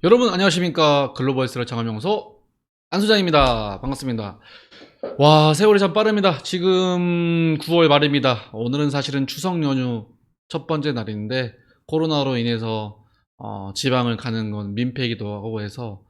여러분 안녕하십니까. 글로벌스러 장화명소 안소장입니다. 반갑습니다. 와, 세월이 참 빠릅니다. 지금 9월 말입니다. 오늘은 사실은 추석 연휴 첫 번째 날인데 코로나로 인해서 지방을 가는 건 민폐이기도 하고 해서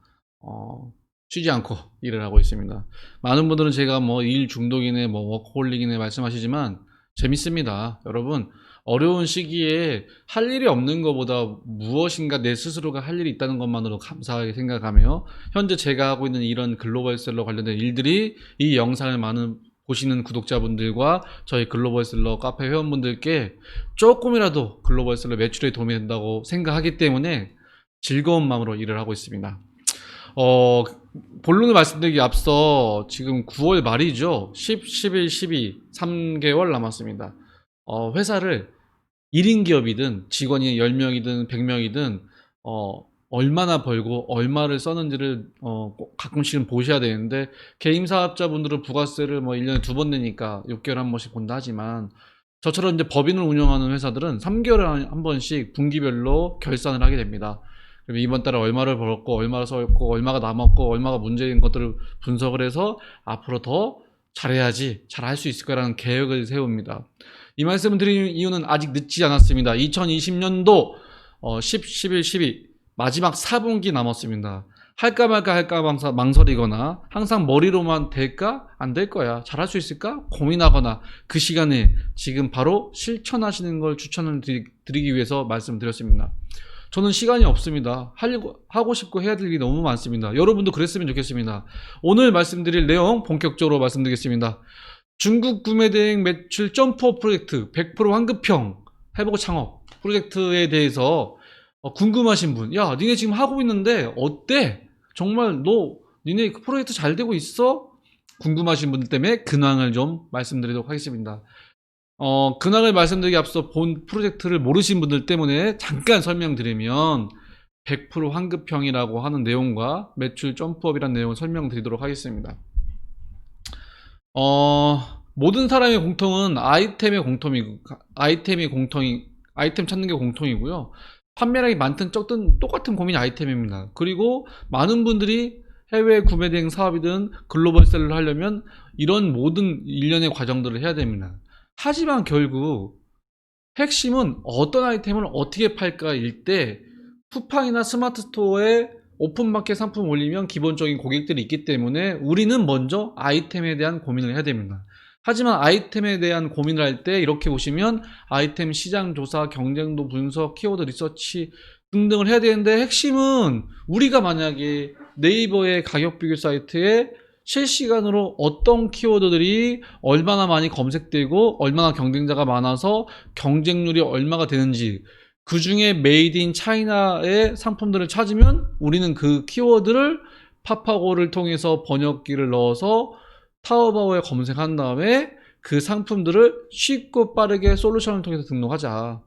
쉬지 않고 일을 하고 있습니다. 많은 분들은 제가 뭐 일 중독이네 뭐 워커홀릭이네 말씀하시지만 재밌습니다. 여러분, 어려운 시기에 할 일이 없는 것보다 무엇인가 내 스스로가 할 일이 있다는 것만으로 감사하게 생각하며, 현재 제가 하고 있는 이런 글로벌셀러 관련된 일들이 이 영상을 많은 보시는 구독자분들과 저희 글로벌셀러 카페 회원분들께 조금이라도 글로벌셀러 매출에 도움이 된다고 생각하기 때문에 즐거운 마음으로 일을 하고 있습니다. 본론을 말씀드리기 앞서 지금 9월 말이죠. 10, 11, 12, 3개월 남았습니다. 회사를 1인 기업이든 직원이 10명이든 100명이든 얼마나 벌고 얼마를 썼는지를 꼭 가끔씩은 보셔야 되는데, 개인 사업자분들은 부가세를 뭐 1년에 2번 내니까 6개월에 한 번씩 본다 하지만, 저처럼 이제 법인을 운영하는 회사들은 3개월에 한 번씩 분기별로 결산을 하게 됩니다. 그럼 이번 달에 얼마를 벌었고 얼마를 썼고 얼마가 남았고 얼마가 문제인 것들을 분석을 해서 앞으로 더 잘해야지, 잘할 수 있을 거라는 계획을 세웁니다. 이 말씀을 드리는 이유는 아직 늦지 않았습니다. 2020년도 10, 11, 12 마지막 4분기 남았습니다. 할까 말까 망설이거나 항상 머리로만 될까? 안 될 거야. 잘할 수 있을까? 고민하거나 그 시간에 지금 바로 실천하시는 걸 추천을 드리기 위해서 말씀드렸습니다. 저는 시간이 없습니다. 하고 싶고 해야 될 일이 너무 많습니다. 여러분도 그랬으면 좋겠습니다. 오늘 말씀드릴 내용 본격적으로 말씀드리겠습니다. 중국 구매대행 매출 점프업 프로젝트 100% 환급형 해보고 창업 프로젝트에 대해서 궁금하신 분, 야, 니네 지금 하고 있는데 어때? 정말 니네 그 프로젝트 잘 되고 있어? 궁금하신 분들 때문에 근황을 좀 말씀드리도록 하겠습니다. 근황을 말씀드리기 앞서 본 프로젝트를 모르신 분들 때문에 잠깐 설명드리면, 100% 환급형이라고 하는 내용과 매출 점프업이라는 내용을 설명드리도록 하겠습니다. 모든 사람의 공통은 아이템 찾는 게 공통이고요. 판매량이 많든 적든 똑같은 고민이 아이템입니다. 그리고 많은 분들이 해외 구매 대행 사업이든 글로벌 셀러를 하려면 이런 모든 일련의 과정들을 해야 됩니다. 하지만 결국 핵심은 어떤 아이템을 어떻게 팔까일 때, 쿠팡이나 스마트 스토어에 오픈마켓 상품 올리면 기본적인 고객들이 있기 때문에 우리는 먼저 아이템에 대한 고민을 해야 됩니다. 하지만 아이템에 대한 고민을 할 때 이렇게 보시면 아이템 시장 조사, 경쟁도 분석, 키워드 리서치 등등을 해야 되는데, 핵심은 우리가 만약에 네이버의 가격 비교 사이트에 실시간으로 어떤 키워드들이 얼마나 많이 검색되고 얼마나 경쟁자가 많아서 경쟁률이 얼마가 되는지, 그 중에 메이드 인 차이나의 상품들을 찾으면 우리는 그 키워드를 파파고를 통해서 번역기를 넣어서 타오바오에 검색한 다음에 그 상품들을 쉽고 빠르게 솔루션을 통해서 등록하자.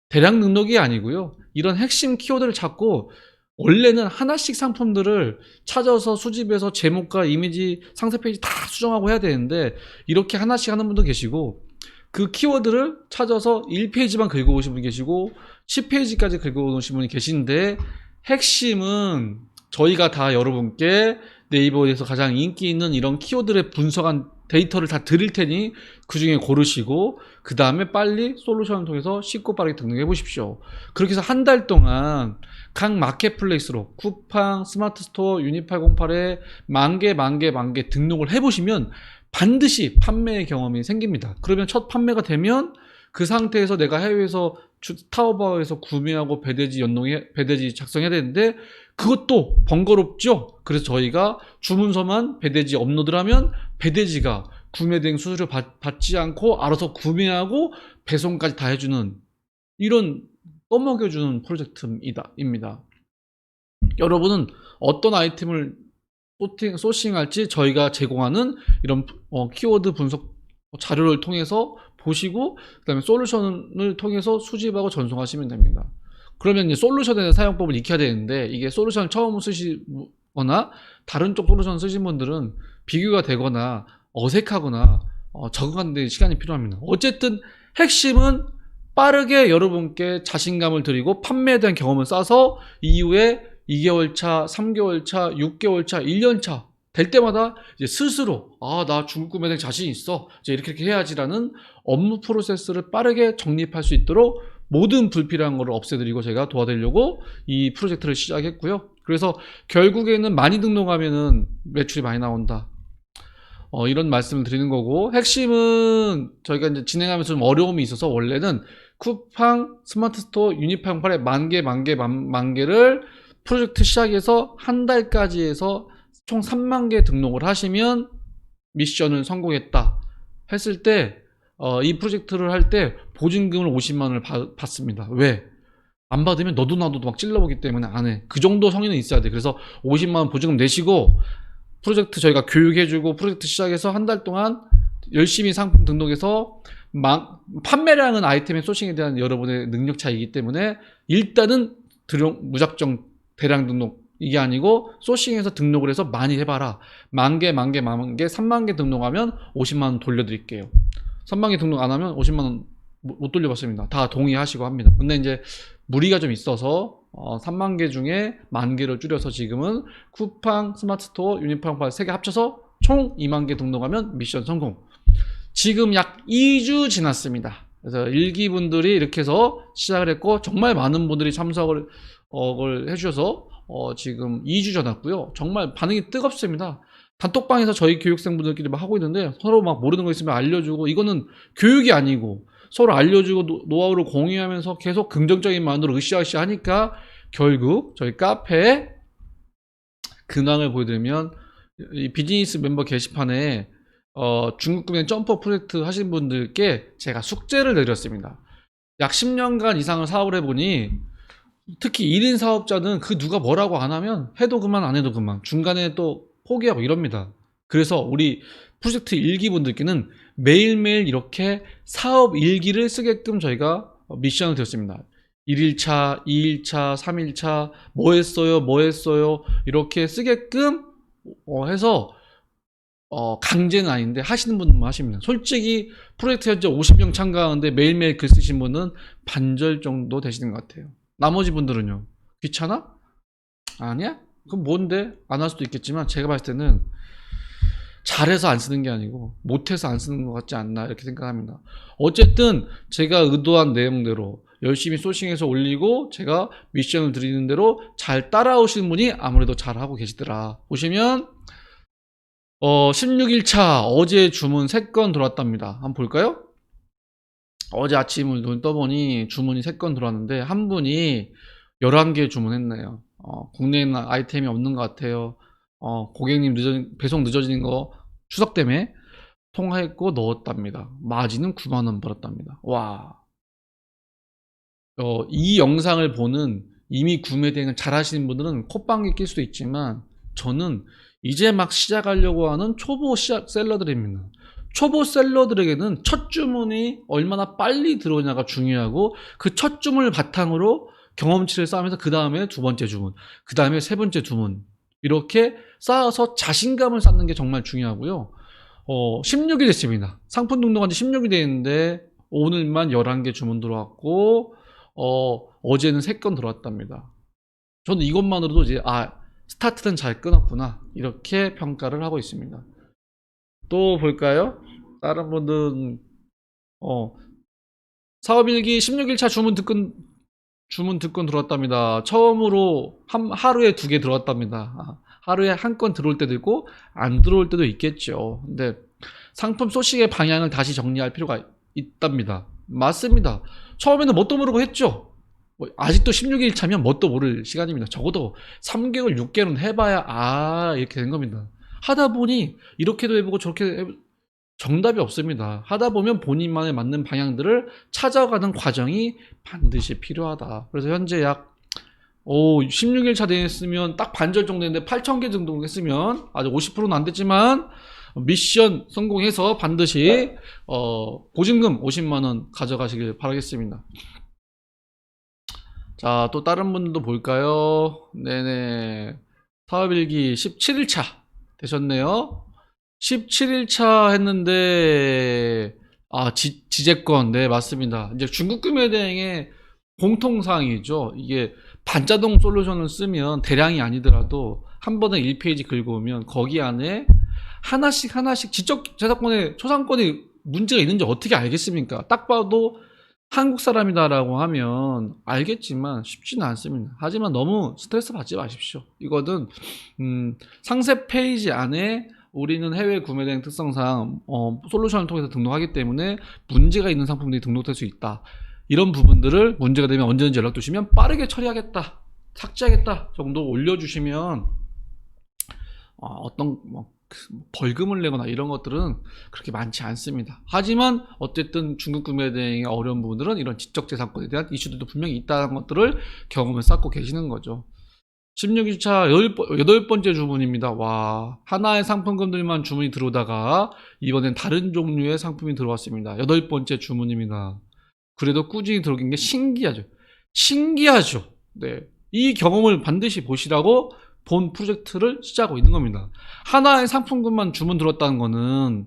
대량 등록이 아니고요. 이런 핵심 키워드를 찾고, 원래는 하나씩 상품들을 찾아서 수집해서 제목과 이미지, 상세 페이지 다 수정하고 해야 되는데, 이렇게 하나씩 하는 분도 계시고, 그 키워드를 찾아서 1페이지만 긁어오신 분이 계시고 10페이지까지 긁어오신 분이 계신데, 핵심은 저희가 다 여러분께 네이버에서 가장 인기 있는 이런 키워드를 분석한 데이터를 다 드릴 테니 그 중에 고르시고 그 다음에 빨리 솔루션을 통해서 쉽고 빠르게 등록해 보십시오. 그렇게 해서 한 달 동안 각 마켓플레이스로 쿠팡, 스마트 스토어, 유니808에 만 개 등록을 해보시면 반드시 판매의 경험이 생깁니다. 그러면 첫 판매가 되면 그 상태에서 내가 해외에서 타오바오에서 구매하고 배대지 작성해야 되는데, 그것도 번거롭죠. 그래서 저희가 주문서만 배대지 업로드를 하면 배대지가 구매 대행 수수료 받지 않고 알아서 구매하고 배송까지 다 해주는, 이런 떠먹여주는 프로젝트입니다. 여러분은 어떤 아이템을 소싱할지 저희가 제공하는 이런 키워드 분석 자료를 통해서 보시고, 그 다음에 솔루션을 통해서 수집하고 전송하시면 됩니다. 그러면 이제 솔루션에 대한 사용법을 익혀야 되는데, 이게 솔루션을 처음 쓰시거나 다른 쪽 솔루션 쓰신 분들은 비교가 되거나 어색하거나 적응하는 데 시간이 필요합니다. 어쨌든 핵심은 빠르게 여러분께 자신감을 드리고 판매에 대한 경험을 쌓아서 이후에 2개월 차, 3개월 차, 6개월 차, 1년 차 될 때마다 이제 스스로 나 중국 구매대행 자신 있어. 이제 이렇게 해야지라는 업무 프로세스를 빠르게 정립할 수 있도록 모든 불필요한 거를 없애드리고 제가 도와드리려고 이 프로젝트를 시작했고요. 그래서 결국에는 많이 등록하면은 매출이 많이 나온다. 이런 말씀을 드리는 거고, 핵심은 저희가 이제 진행하면서 좀 어려움이 있어서 원래는 쿠팡 스마트 스토어 유니팡 8에 만 개를 프로젝트 시작해서 한 달까지 해서 총 3만 개 등록을 하시면 미션을 성공했다 했을 때 이 프로젝트를 할 때 보증금을 50만 원을 받습니다. 왜? 안 받으면 너도 나도 막 찔러보기 때문에 안 해. 그 정도 성의는 있어야 돼. 그래서 50만 원 보증금 내시고 프로젝트 저희가 교육해주고 프로젝트 시작해서 한 달 동안 열심히 상품 등록해서 판매량은 아이템의 소싱에 대한 여러분의 능력 차이이기 때문에 일단은 무작정 대량 등록 이게 아니고 소싱해서 등록을 해서 많이 해봐라. 만 개, 3만 개 등록하면 50만 원 돌려드릴게요. 3만 개 등록 안 하면 50만 원 못 돌려받습니다. 다 동의하시고 합니다. 근데 이제 무리가 좀 있어서 3만 개 중에 만 개를 줄여서 지금은 쿠팡, 스마트스토어, 유니팡 8 3개 합쳐서 총 2만 개 등록하면 미션 성공. 지금 약 2주 지났습니다. 그래서 일기분들이 이렇게 해서 시작을 했고 정말 많은 분들이 참석을 해주셔서 지금 2주 지났고요. 정말 반응이 뜨겁습니다. 단톡방에서 저희 교육생분들끼리 막 하고 있는데 서로 막 모르는 거 있으면 알려주고 이거는 교육이 아니고 서로 알려주고 노하우를 공유하면서 계속 긍정적인 마음으로 으쌰으쌰 하니까 결국 저희 카페에 근황을 보여드리면 이 비즈니스 멤버 게시판에 중국금융 점퍼 프로젝트 하신 분들께 제가 숙제를 내렸습니다. 약 10년간 이상을 사업을 해보니 특히 1인 사업자는 그 누가 뭐라고 안 하면 해도 그만 안 해도 그만 중간에 또 포기하고 이럽니다. 그래서 우리 프로젝트 일기분들께는 매일매일 이렇게 사업 일기를 쓰게끔 저희가 미션을 드렸습니다. 1일차, 2일차, 3일차 뭐 했어요 이렇게 쓰게끔 해서 강제는 아닌데 하시는 분만 하십니다. 솔직히 프로젝트 현재 50명 참가하는데 매일매일 글 쓰신 분은 반절 정도 되시는 것 같아요. 나머지 분들은요? 귀찮아? 아니야? 그럼 뭔데? 안 할 수도 있겠지만 제가 봤을 때는 잘해서 안 쓰는 게 아니고 못해서 안 쓰는 것 같지 않나 이렇게 생각합니다. 어쨌든 제가 의도한 내용대로 열심히 소싱해서 올리고 제가 미션을 드리는 대로 잘 따라오시는 분이 아무래도 잘하고 계시더라. 보시면 16일차 어제 주문 3건 들어왔답니다. 한번 볼까요? 어제 아침을 눈 떠보니 주문이 3건 들어왔는데 한 분이 11개 주문했네요. 국내에는 아이템이 없는 것 같아요. 고객님 배송 늦어지는 거 추석 때문에 통화했고 넣었답니다. 마진은 9만원 벌었답니다. 와. 이 영상을 보는 이미 구매 대행을 잘 하시는 분들은 콧방귀 낄 수도 있지만 저는 이제 막 시작하려고 하는 초보 셀러들입니다. 초보 셀러들에게는 첫 주문이 얼마나 빨리 들어오냐가 중요하고 그 첫 주문을 바탕으로 경험치를 쌓으면서 그 다음에 두 번째 주문, 그 다음에 세 번째 주문 이렇게 쌓아서 자신감을 쌓는 게 정말 중요하고요. 16일 됐습니다. 상품 등록한 지 16일 됐는데 오늘만 11개 주문 들어왔고 어제는 3건 들어왔답니다. 저는 이것만으로도 이제 스타트는 잘 끊었구나 이렇게 평가를 하고 있습니다. 또 볼까요? 다른 분들은 사업일기 16일차 주문 듣건 들어왔답니다. 처음으로 하루에 2개 들어왔답니다. 하루에 한 건 들어올 때도 있고 안 들어올 때도 있겠죠. 근데 상품 소싱의 방향을 다시 정리할 필요가 있답니다. 맞습니다. 처음에는 뭣도 모르고 했죠. 아직도 16일 차면 뭣도 모를 시간입니다. 적어도 3개월, 6개월은 해봐야 이렇게 된 겁니다. 하다 보니 이렇게도 해보고 저렇게도 해보고 정답이 없습니다. 하다 보면 본인만에 맞는 방향들을 찾아가는 과정이 반드시 필요하다. 그래서 현재 약 16일 차 됐으면 딱 반절 정도 됐는데 8,000개 정도 했으면 아직 50%는 안 됐지만 미션 성공해서 반드시 보증금 50만원 가져가시길 바라겠습니다. 자, 또 다른 분들도 볼까요? 네네. 사업일기 17일차 되셨네요. 17일차 했는데 지재권 네 맞습니다. 이제 중국 구매대행의 공통사항이죠. 이게 반자동 솔루션을 쓰면 대량이 아니더라도 한 번에 1페이지 긁어오면 거기 안에 하나씩 지적재산권의 초상권에 문제가 있는지 어떻게 알겠습니까? 딱 봐도 한국 사람이다라고 하면 알겠지만 쉽지는 않습니다. 하지만 너무 스트레스 받지 마십시오. 이거는 상세 페이지 안에 우리는 해외 구매 대행 특성상 솔루션을 통해서 등록하기 때문에 문제가 있는 상품들이 등록될 수 있다. 이런 부분들을 문제가 되면 언제든지 연락 주시면 빠르게 처리하겠다, 삭제하겠다 정도 올려주시면 어떤 벌금을 내거나 이런 것들은 그렇게 많지 않습니다. 하지만 어쨌든 중국 구매 대행의 어려운 부분들은 이런 지적재산권에 대한 이슈들도 분명히 있다는 것들을 경험을 쌓고 계시는 거죠. 16일차 8번째 주문입니다. 와, 하나의 상품군들만 주문이 들어오다가 이번엔 다른 종류의 상품이 들어왔습니다. 8번째 주문입니다. 그래도 꾸준히 들어오긴 게 신기하죠. 네, 이 경험을 반드시 보시라고 본 프로젝트를 시작하고 있는 겁니다. 하나의 상품군만 주문 들었다는 거는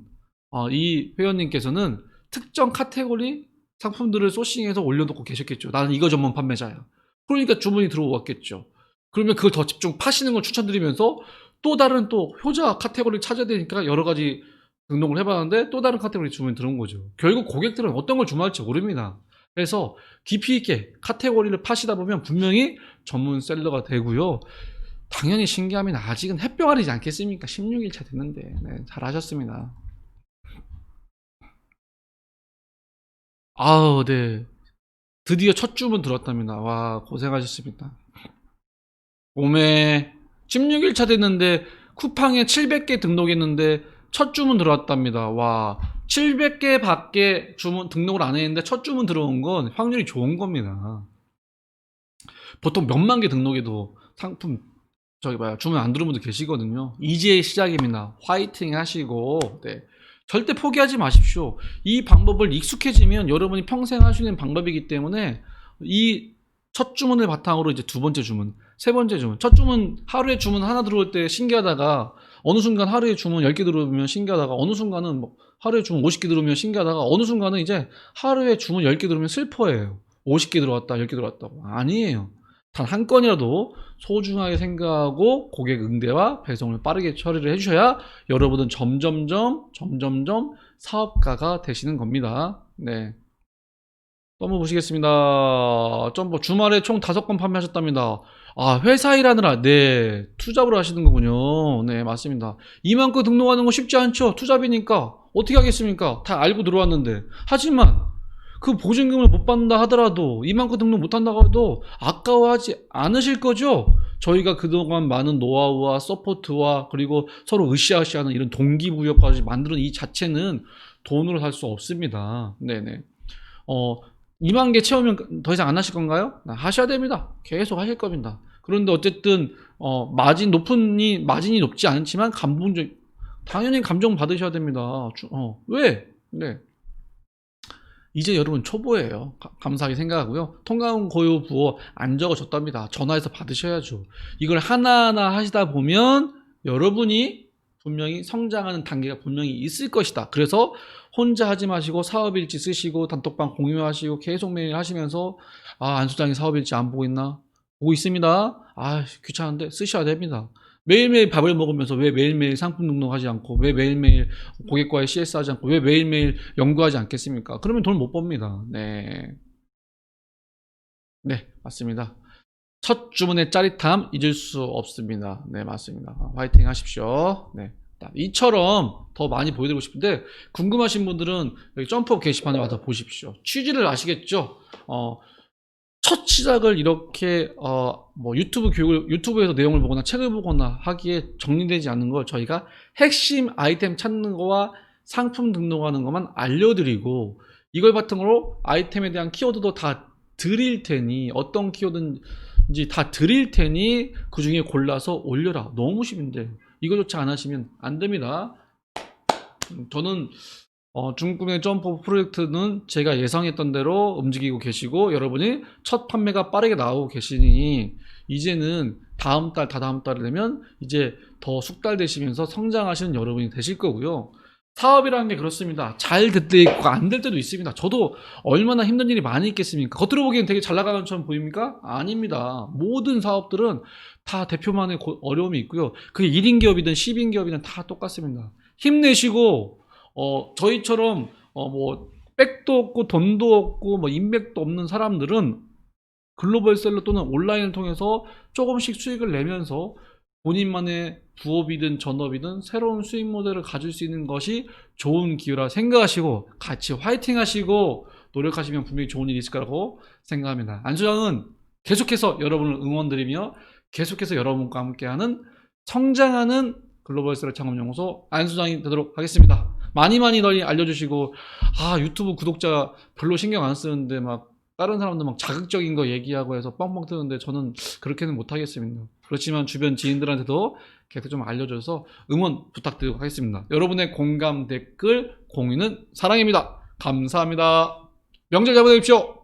이 회원님께서는 특정 카테고리 상품들을 소싱해서 올려놓고 계셨겠죠. 나는 이거 전문 판매자야. 그러니까 주문이 들어왔겠죠. 그러면 그걸 더 집중 파시는 걸 추천드리면서 또 다른 또 효자 카테고리를 찾아야 되니까 여러 가지 등록을 해봤는데 또 다른 카테고리 주문이 들어온 거죠. 결국 고객들은 어떤 걸 주문할지 모릅니다. 그래서 깊이 있게 카테고리를 파시다 보면 분명히 전문 셀러가 되고요. 당연히 신기하면 아직은 햇병아리지 않겠습니까? 16일차 됐는데. 네, 잘하셨습니다. 아우, 네. 드디어 첫 주문 들었답니다. 와, 고생하셨습니다. 오메 16일차 됐는데 쿠팡에 700개 등록했는데 첫 주문 들어왔답니다. 와, 700개 밖에 주문 등록을 안 했는데 첫 주문 들어온 건 확률이 좋은 겁니다. 보통 몇만 개 등록해도 상품 주문 안 들어온 분들 계시거든요. 이제 시작입니다. 화이팅 하시고, 네, 절대 포기하지 마십시오. 이 방법을 익숙해지면 여러분이 평생 하시는 방법이기 때문에 이 첫 주문을 바탕으로 이제 두 번째 주문, 세 번째 주문, 첫 주문 하루에 주문 하나 들어올 때 신기하다가 어느 순간 하루에 주문 10개 들어오면 신기하다가 어느 순간은 뭐 하루에 주문 50개 들어오면 신기하다가 어느 순간은 이제 하루에 주문 10개 들어오면 슬퍼해요. 50개 들어왔다, 10개 들어왔다고. 아니에요. 단 한 건이라도 소중하게 생각하고 고객 응대와 배송을 빠르게 처리를 해주셔야 여러분은 점점점 사업가가 되시는 겁니다. 네. 넘어보시겠습니다. 점보 주말에 총 5건 판매하셨답니다. 아, 회사 일하느라, 네, 투잡으로 하시는 거군요. 네, 맞습니다. 2만 건 등록하는 거 쉽지 않죠. 투잡이니까 어떻게 하겠습니까? 다 알고 들어왔는데. 하지만 그 보증금을 못 받는다 하더라도 2만 건 등록 못 한다고 해도 아까워하지 않으실 거죠? 저희가 그동안 많은 노하우와 서포트와 그리고 서로 으쌰으쌰하는 이런 동기부여까지 만드는 이 자체는 돈으로 살 수 없습니다. 네네. 2만 개 채우면 더 이상 안 하실 건가요? 하셔야 됩니다. 계속 하실 겁니다. 그런데 어쨌든 마진이 높지 않지만 당연히 감정 받으셔야 됩니다. 왜? 네. 이제 여러분 초보예요. 감사하게 생각하고요. 통과금 고유 부호 안 적어줬답니다. 전화해서 받으셔야죠. 이걸 하나하나 하시다 보면 여러분이 분명히 성장하는 단계가 분명히 있을 것이다. 그래서 혼자 하지 마시고 사업일지 쓰시고 단톡방 공유하시고 계속 매일 하시면서 안수장이 사업일지 안 보고 있나? 보고 있습니다. 귀찮은데 쓰셔야 됩니다. 매일매일 밥을 먹으면서 왜 매일매일 상품 등록하지 않고 왜 매일매일 고객과의 CS 하지 않고 왜 매일매일 연구하지 않겠습니까? 그러면 돈 못 법니다. 네. 네, 맞습니다. 첫 주문의 짜릿함 잊을 수 없습니다. 네, 맞습니다. 화이팅 하십시오. 네. 이처럼 더 많이 보여드리고 싶은데 궁금하신 분들은 여기 점프업 게시판에 와서 보십시오. 취지를 아시겠죠? 첫 시작을 이렇게 유튜브에서 내용을 보거나 책을 보거나 하기에 정리되지 않는 걸 저희가 핵심 아이템 찾는 거와 상품 등록하는 것만 알려드리고 이걸 바탕으로 아이템에 대한 키워드도 다 드릴 테니 어떤 키워드인지 다 드릴 테니 그 중에 골라서 올려라. 너무 쉽은데 이거조차 안 하시면 안 됩니다. 저는 중국의 점프 프로젝트는 제가 예상했던 대로 움직이고 계시고 여러분이 첫 판매가 빠르게 나오고 계시니 이제는 다음 달, 다다음 달이 되면 이제 더 숙달되시면서 성장하시는 여러분이 되실 거고요. 사업이라는 게 그렇습니다. 잘 될 때 있고 안 될 때도 있습니다. 저도 얼마나 힘든 일이 많이 있겠습니까? 겉으로 보기엔 되게 잘 나가는 것처럼 보입니까? 아닙니다. 모든 사업들은 다 대표만의 어려움이 있고요. 그게 1인 기업이든 10인 기업이든 다 똑같습니다. 힘내시고 저희처럼 뭐 백도 없고 돈도 없고 뭐 인맥도 없는 사람들은 글로벌셀러 또는 온라인을 통해서 조금씩 수익을 내면서 본인만의 부업이든 전업이든 새로운 수익 모델을 가질 수 있는 것이 좋은 기회라 생각하시고 같이 화이팅 하시고 노력하시면 분명히 좋은 일이 있을 거라고 생각합니다. 안수장은 계속해서 여러분을 응원드리며 계속해서 여러분과 함께하는 성장하는 글로벌셀러 창업연구소 안수장이 되도록 하겠습니다. 많이 널리 알려주시고 유튜브 구독자 별로 신경 안 쓰는데 막 다른 사람들 막 자극적인 거 얘기하고 해서 뻥뻥 뜨는데 저는 그렇게는 못하겠습니다. 그렇지만 주변 지인들한테도 계속 좀 알려줘서 응원 부탁드리도록 하겠습니다. 여러분의 공감, 댓글, 공유는 사랑입니다. 감사합니다. 명절 잘 보내십시오.